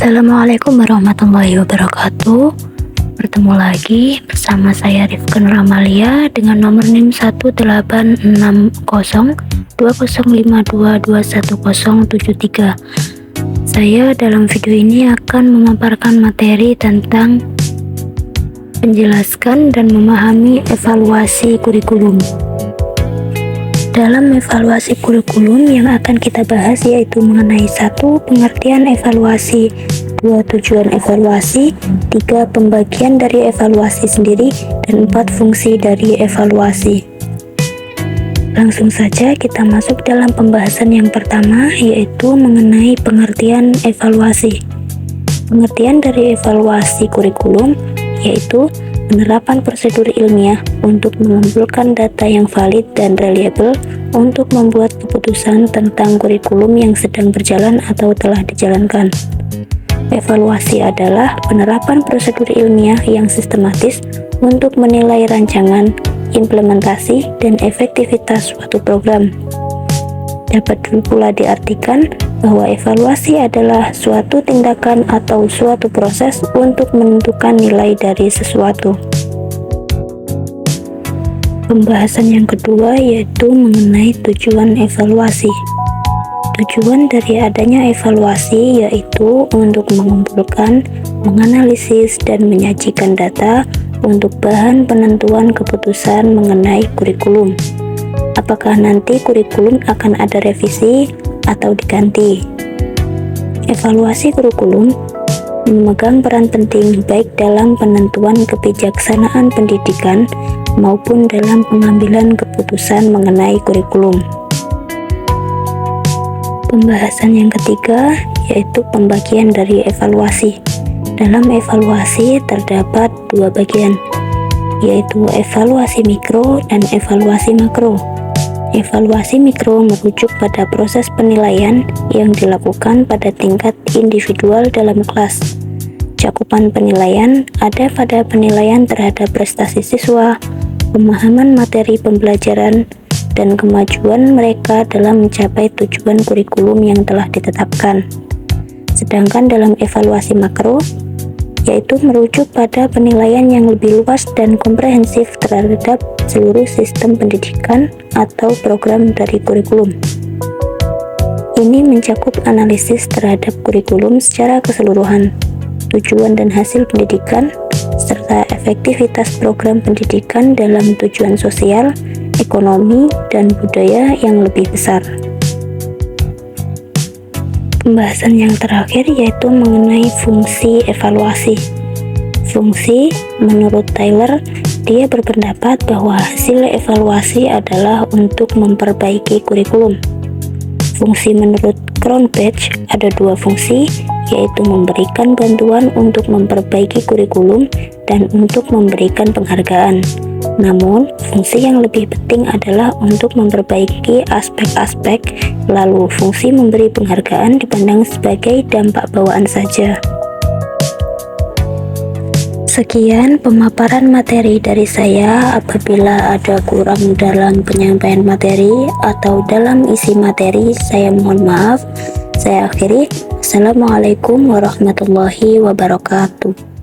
Assalamualaikum warahmatullahi wabarakatuh. Bertemu lagi bersama saya Rifkan Ramalia dengan nomor NIM 1860205221073. Saya dalam video ini akan memaparkan materi tentang menjelaskan dan memahami evaluasi kurikulum. Dalam evaluasi kurikulum yang akan kita bahas yaitu mengenai 1. Pengertian evaluasi, 2. Tujuan evaluasi, 3. Pembagian dari evaluasi sendiri, dan 4. Fungsi dari evaluasi. Langsung saja kita masuk dalam pembahasan yang pertama yaitu mengenai pengertian evaluasi. Pengertian dari evaluasi kurikulum yaitu penerapan prosedur ilmiah untuk mengumpulkan data yang valid dan reliable untuk membuat keputusan tentang kurikulum yang sedang berjalan atau telah dijalankan. Evaluasi adalah penerapan prosedur ilmiah yang sistematis untuk menilai rancangan, implementasi, dan efektivitas suatu program. Dapat pula diartikan bahwa evaluasi adalah suatu tindakan atau suatu proses untuk menentukan nilai dari sesuatu. Pembahasan yang kedua yaitu mengenai tujuan evaluasi. Tujuan dari adanya evaluasi yaitu untuk mengumpulkan, menganalisis, dan menyajikan data untuk bahan penentuan keputusan mengenai kurikulum. Apakah nanti kurikulum akan ada revisi atau diganti? Evaluasi kurikulum memegang peran penting baik dalam penentuan kebijaksanaan pendidikan maupun dalam pengambilan keputusan mengenai kurikulum. Pembahasan yang ketiga yaitu pembagian dari evaluasi. Dalam evaluasi terdapat dua bagian, yaitu evaluasi mikro dan evaluasi makro. Evaluasi mikro merujuk pada proses penilaian yang dilakukan pada tingkat individual dalam kelas. Cakupan penilaian ada pada penilaian terhadap prestasi siswa, pemahaman materi pembelajaran, dan kemajuan mereka dalam mencapai tujuan kurikulum yang telah ditetapkan. Sedangkan dalam evaluasi makro, yaitu merujuk pada penilaian yang lebih luas dan komprehensif terhadap seluruh sistem pendidikan atau program dari kurikulum. Ini mencakup analisis terhadap kurikulum secara keseluruhan, tujuan dan hasil pendidikan, serta efektivitas program pendidikan dalam tujuan sosial, ekonomi, dan budaya yang lebih besar. Pembahasan yang terakhir yaitu mengenai fungsi evaluasi. Fungsi, menurut Taylor, dia berpendapat bahwa hasil evaluasi adalah untuk memperbaiki kurikulum. Fungsi menurut Cronbach ada dua fungsi, yaitu memberikan bantuan untuk memperbaiki kurikulum dan untuk memberikan penghargaan. Namun, fungsi yang lebih penting adalah untuk memperbaiki aspek-aspek, lalu fungsi memberi penghargaan dipandang sebagai dampak bawaan saja. Sekian pemaparan materi dari saya. Apabila ada kurang dalam penyampaian materi atau dalam isi materi, saya mohon maaf. Saya akhiri. Assalamualaikum warahmatullahi wabarakatuh.